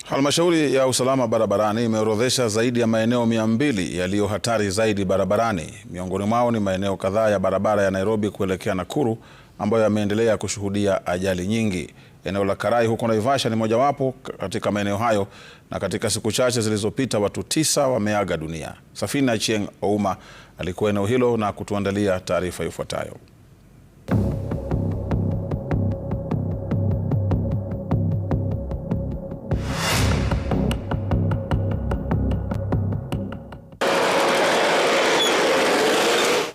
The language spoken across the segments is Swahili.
Halmashauri ya usalama barabarani imeorodhesha zaidi ya maeneo 200 yaliyo hatari zaidi barabarani. Miongoni mwao ni maeneo kadhaa ya barabara ya Nairobi kuelekea Nakuru ambayo yameendelea kushuhudia ajali nyingi. Eneo la Karai huko Naivasha ni mojawapo katika maeneo hayo, na katika siku chache zilizopita watu 9 wameaga dunia. Safina Achieng Ouma alikuwa eneo hilo na kutuandalia taarifa ifuatayo.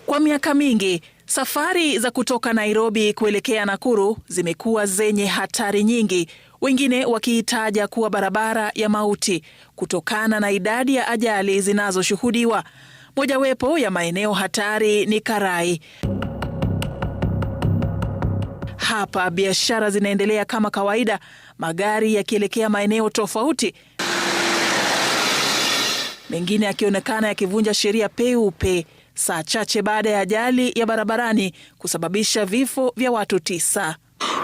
Kwa miaka mingi, safari za kutoka Nairobi kuelekea Nakuru zimekuwa zenye hatari nyingi, wengine wakiitaja kuwa barabara ya mauti kutokana na idadi ya ajali zinazoshuhudiwa. Mojawapo ya maeneo hatari ni Karai. Hapa biashara zinaendelea kama kawaida, magari yakielekea maeneo tofauti, mengine yakionekana yakivunja sheria peupe, saa chache baada ya ajali ya barabarani kusababisha vifo vya watu 9.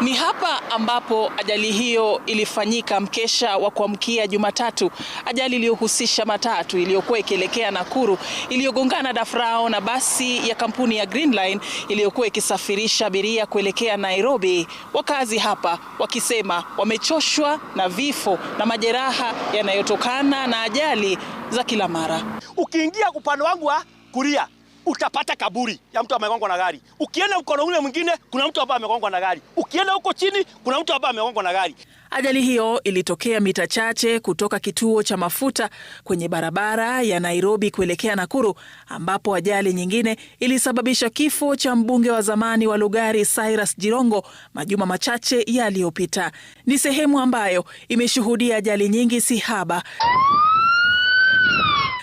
Ni hapa ambapo ajali hiyo ilifanyika mkesha wa kuamkia Jumatatu, ajali iliyohusisha matatu iliyokuwa ikielekea Nakuru iliyogongana dafrao na basi ya kampuni ya Green Line iliyokuwa ikisafirisha abiria kuelekea Nairobi. Wakazi hapa wakisema wamechoshwa na vifo na majeraha yanayotokana na ajali za kila mara. Ukiingia upande wangu wa kulia utapata kaburi ya mtu amegongwa na gari. Ukienda mkono ule mwingine kuna mtu ambaye amegongwa na gari. Ukienda huko chini kuna mtu ambaye amegongwa na gari. Ajali hiyo ilitokea mita chache kutoka kituo cha mafuta kwenye barabara ya Nairobi kuelekea Nakuru, ambapo ajali nyingine ilisababisha kifo cha mbunge wa zamani wa Lugari Cyrus Jirongo majuma machache yaliyopita. Ni sehemu ambayo imeshuhudia ajali nyingi sihaba.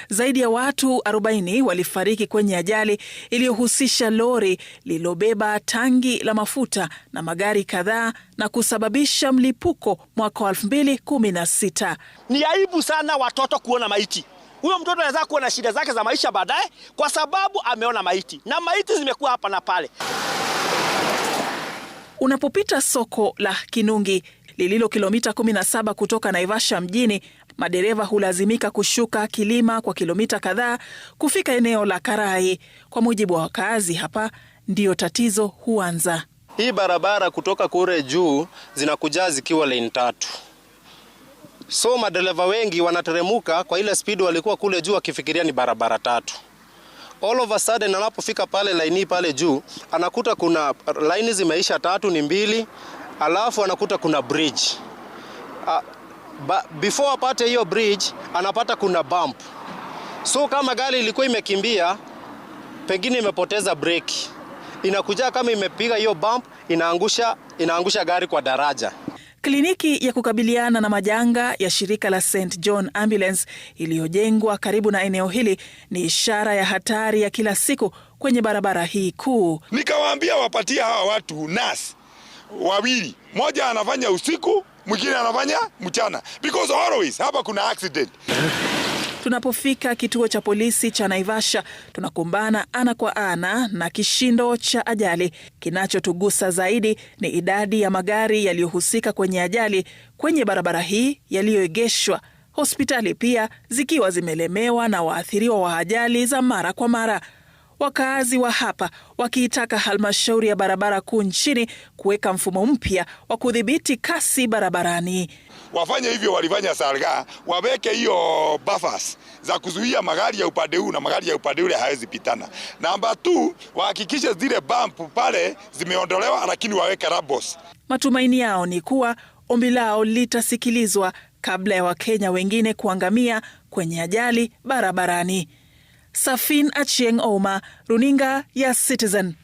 Zaidi ya watu 40 walifariki kwenye ajali iliyohusisha lori lililobeba tangi la mafuta na magari kadhaa na kusababisha mlipuko mwaka 2016. Ni aibu sana watoto kuona maiti. Huyo mtoto anaweza kuwa na shida zake za maisha baadaye kwa sababu ameona maiti. Na maiti zimekuwa hapa na pale. Unapopita soko la Kinungi lililo kilomita 17 kutoka Naivasha mjini, madereva hulazimika kushuka kilima kwa kilomita kadhaa kufika eneo la Karai. Kwa mujibu wa wakazi hapa, ndio tatizo huanza. Hii barabara kutoka kule juu zinakuja zikiwa lane 3. So madereva wengi wanateremuka kwa ile speed walikuwa kule juu akifikiria ni barabara 3. All of a sudden anapofika pale line pale juu anakuta kuna line zimeisha 3 ni 2, alafu anakuta kuna bridge. Before apate hiyo bridge anapata kuna bump. So kama gari ilikuwa imekimbia, pengine imepoteza breki, inakuja kama imepiga hiyo bump, inaangusha gari kwa daraja. Kliniki ya kukabiliana na majanga ya shirika la St. John Ambulance iliyojengwa karibu na eneo hili ni ishara ya hatari ya kila siku kwenye barabara hii kuu. Nikawaambia wapatie hawa watu nurse wawili, moja anafanya usiku, mwingine anafanya mchana, because always hapa kuna accident. Tunapofika kituo cha polisi cha Naivasha, tunakumbana ana kwa ana na kishindo cha ajali. Kinachotugusa zaidi ni idadi ya magari yaliyohusika kwenye ajali kwenye barabara hii yaliyoegeshwa, hospitali pia zikiwa zimelemewa na waathiriwa wa ajali za mara kwa mara. Wakazi wa hapa wakiitaka halmashauri ya barabara kuu nchini kuweka mfumo mpya wa kudhibiti kasi barabarani. Wafanye hivyo walifanya Salga, waweke hiyo buffers za kuzuia magari ya upande huu na magari ya upande ule hawezi pitana. Namba 2, wahakikishe zile bump pale zimeondolewa, lakini waweke rabos. Matumaini yao ni kuwa ombi lao litasikilizwa kabla ya Wakenya wengine kuangamia kwenye ajali barabarani. Safina Achieng Ouma, runinga ya Citizen.